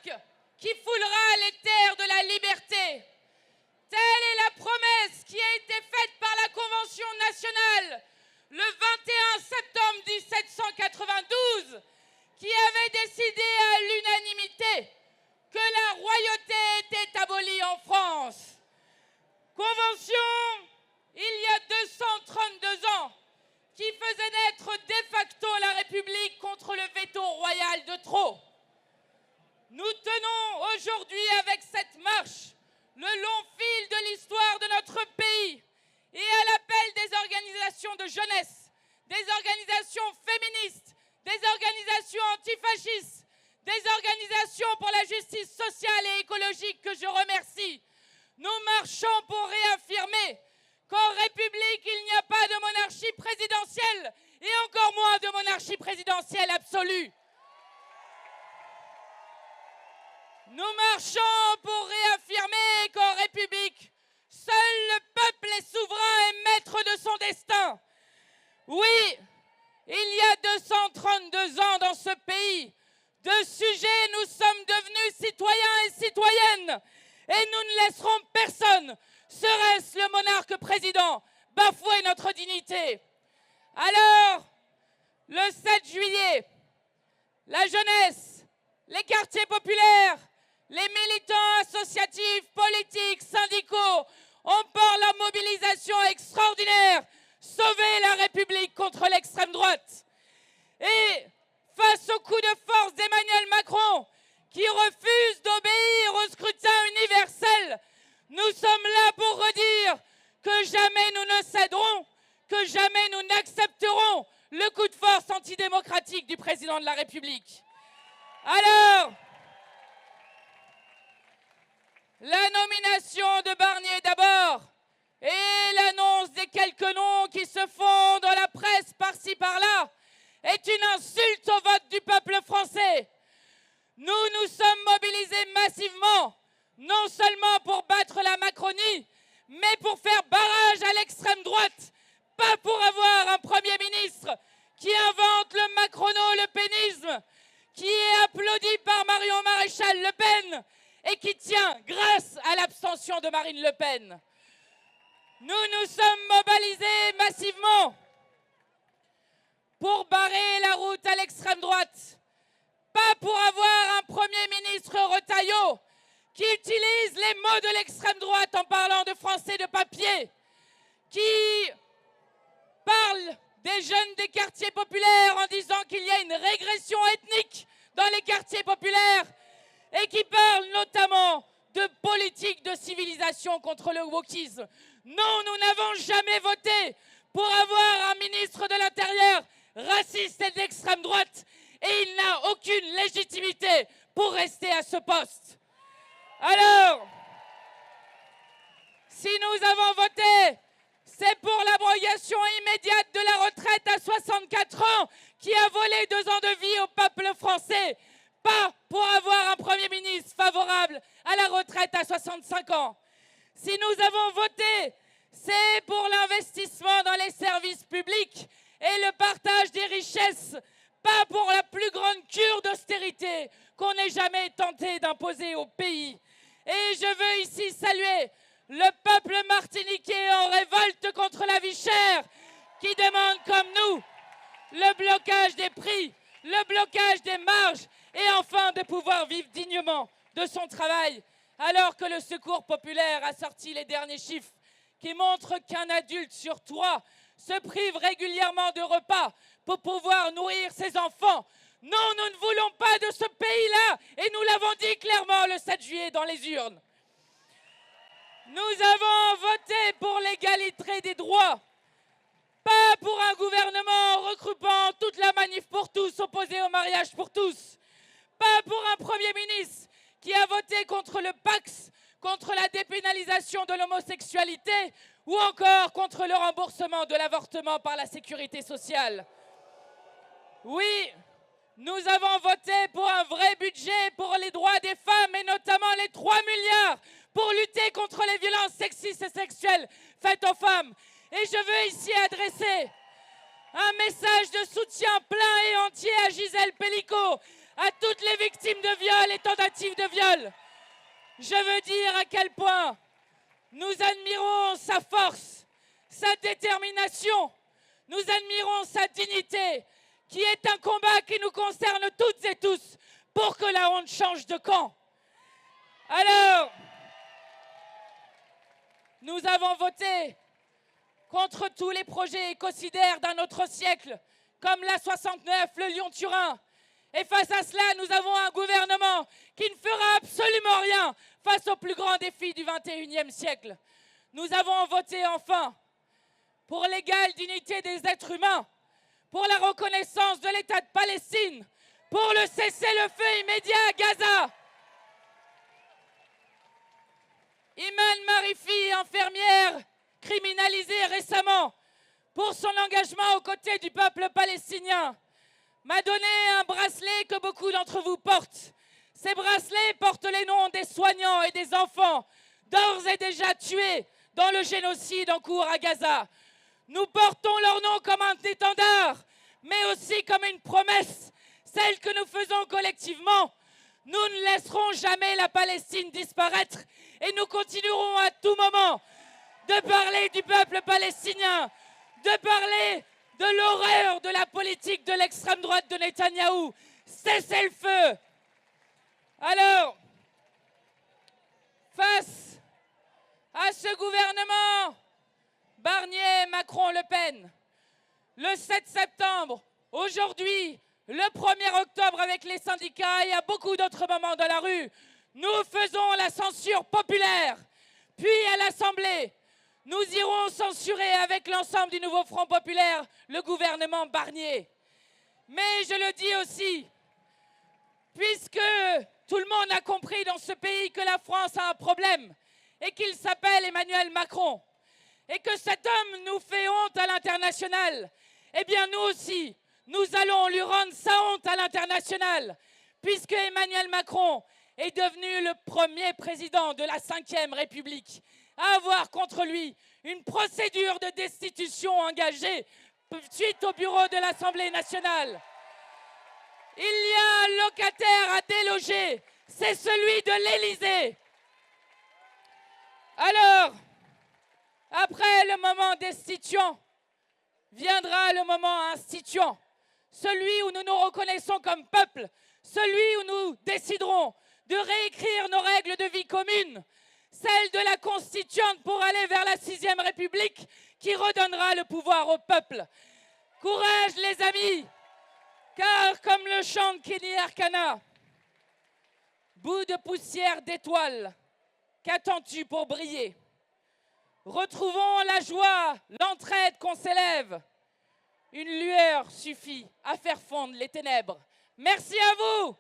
monarque qui foulera les terres de la liberté. Telle est la promesse qui a été faite par la Convention nationale le 21 septembre 1792, qui avait décidé à l'unanimité que la royauté était abolie en France. Convention, il y a 232 ans, qui faisait naître de facto la République contre le veto royal de trop. Nous tenons aujourd'hui avec cette marche le long fil de l'histoire de notre pays et à l'appel des organisations de jeunesse, des organisations féministes, des organisations antifascistes, des organisations pour la justice sociale et écologique que je remercie. Nous marchons pour réaffirmer qu'en République, il n'y a pas de monarchie présidentielle et encore moins de monarchie présidentielle absolue. Nous marchons pour réaffirmer qu'en République, seul le peuple est souverain et maître de son destin. Oui, il y a 232 ans dans ce pays, de sujets, nous sommes devenus citoyens et citoyennes. Et nous ne laisserons personne, serait-ce le monarque président, bafouer notre dignité. Alors, le 7 juillet, la jeunesse, les quartiers populaires, les militants associatifs, politiques, syndicaux ont par la mobilisation extraordinaire sauvé la République contre l'extrême droite. Et face au coup de force d'Emmanuel Macron, qui refuse d'obéir au scrutin universel, nous sommes là pour redire que jamais nous ne céderons, que jamais nous n'accepterons le coup de force antidémocratique du président de la République. Alors, la nomination de Barnier d'abord et l'annonce des quelques noms qui se font dans la presse par-ci par-là est une insulte au vote du peuple français. Nous nous sommes mobilisés massivement, non seulement pour battre la Macronie, mais pour faire barrage à l'extrême droite, pas pour avoir un Premier ministre qui invente le macrono-lepénisme, qui est applaudi par Marion Maréchal Le Pen et qui tient grâce à l'abstention de Marine Le Pen. Nous nous sommes mobilisés massivement pour barrer la route à l'extrême droite, pas pour avoir un Premier ministre retaillot qui utilise les mots de l'extrême droite en parlant de français de papier, qui parle des jeunes des quartiers populaires en disant qu'il y a une régression ethnique dans les quartiers populaires et qui parle notamment de politique de civilisation contre le wokisme. Non, nous n'avons jamais voté pour avoir un ministre de l'Intérieur raciste et d'extrême droite et il n'a aucune légitimité pour rester à ce poste. Alors, si nous avons voté, c'est pour l'abrogation immédiate de la retraite à 64 ans qui a volé 2 ans de vie au peuple français, pas pour avoir un Premier ministre favorable à la retraite à 65 ans. Si nous avons voté, c'est pour l'investissement dans les services publics et le partage des richesses, pas pour la plus grande cure d'austérité qu'on ait jamais tenté d'imposer au pays. Et je veux ici saluer le peuple martiniquais en révolte contre la vie chère, qui demande comme nous le blocage des prix, le blocage des marges et enfin de pouvoir vivre dignement de son travail. Alors que le Secours populaire a sorti les derniers chiffres qui montrent qu'un adulte sur 3 se prive régulièrement de repas pour pouvoir nourrir ses enfants. Non, nous ne voulons pas de ce pays-là et nous l'avons dit clairement le 7 juillet dans les urnes. Nous avons voté pour l'égalité des droits, pas pour un gouvernement regroupant toute la manif pour tous opposée au mariage pour tous, pas pour un Premier ministre qui a voté contre le Pacs, contre la dépénalisation de l'homosexualité ou encore contre le remboursement de l'avortement par la sécurité sociale. Oui, nous avons voté pour un vrai budget pour les droits des femmes et notamment les 3 milliards pour lutter contre les violences sexistes et sexuelles faites aux femmes. Et je veux ici adresser un message de soutien plein et entier à Gisèle Pelicot, à toutes les victimes de viol et tentatives de viol. Je veux dire à quel point nous admirons sa force, sa détermination, nous admirons sa dignité, qui est un combat qui nous concerne toutes et tous pour que la honte change de camp. Alors, nous avons voté contre tous les projets écocidaires d'un autre siècle, comme l'A69, le Lyon-Turin. Et face à cela, nous avons un gouvernement qui ne fera absolument rien face aux plus grands défis du XXIe siècle. Nous avons voté enfin pour l'égale dignité des êtres humains, pour la reconnaissance de l'État de Palestine, pour le cessez-le-feu immédiat à Gaza. Iman Marifi, infirmière, criminalisée récemment pour son engagement aux côtés du peuple palestinien, m'a donné un bracelet que beaucoup d'entre vous portent. Ces bracelets portent les noms des soignants et des enfants d'ores et déjà tués dans le génocide en cours à Gaza. Nous portons leurs noms comme un étendard, mais aussi comme une promesse, celle que nous faisons collectivement. Nous ne laisserons jamais la Palestine disparaître et nous continuerons à tout moment de parler du peuple palestinien, de parler de l'horreur de la politique de l'extrême droite de Netanyahou. Cessez le feu. Alors, face à ce gouvernement Barnier, Macron, Le Pen, le 7 septembre, aujourd'hui, le 1er octobre avec les syndicats et à beaucoup d'autres moments dans la rue, nous faisons la censure populaire. Puis à l'Assemblée, nous irons censurer avec l'ensemble du nouveau Front populaire le gouvernement Barnier. Mais je le dis aussi, puisque tout le monde a compris dans ce pays que la France a un problème et qu'il s'appelle Emmanuel Macron et que cet homme nous fait honte à l'international, eh bien nous aussi, nous allons lui rendre sa honte à l'international, puisque Emmanuel Macron est devenu le premier président de la Ve République à avoir contre lui une procédure de destitution engagée suite au bureau de l'Assemblée nationale. Il y a un locataire à déloger, c'est celui de l'Élysée. Alors, après le moment destituant, viendra le moment instituant, celui où nous nous reconnaissons comme peuple, celui où nous déciderons de réécrire nos règles de vie communes, celle de la Constituante pour aller vers la 6e République qui redonnera le pouvoir au peuple. Courage les amis, car comme le chante Kenny Arcana, bout de poussière d'étoiles, qu'attends-tu pour briller? Retrouvons la joie, l'entraide qu'on s'élève. Une lueur suffit à faire fondre les ténèbres. Merci à vous!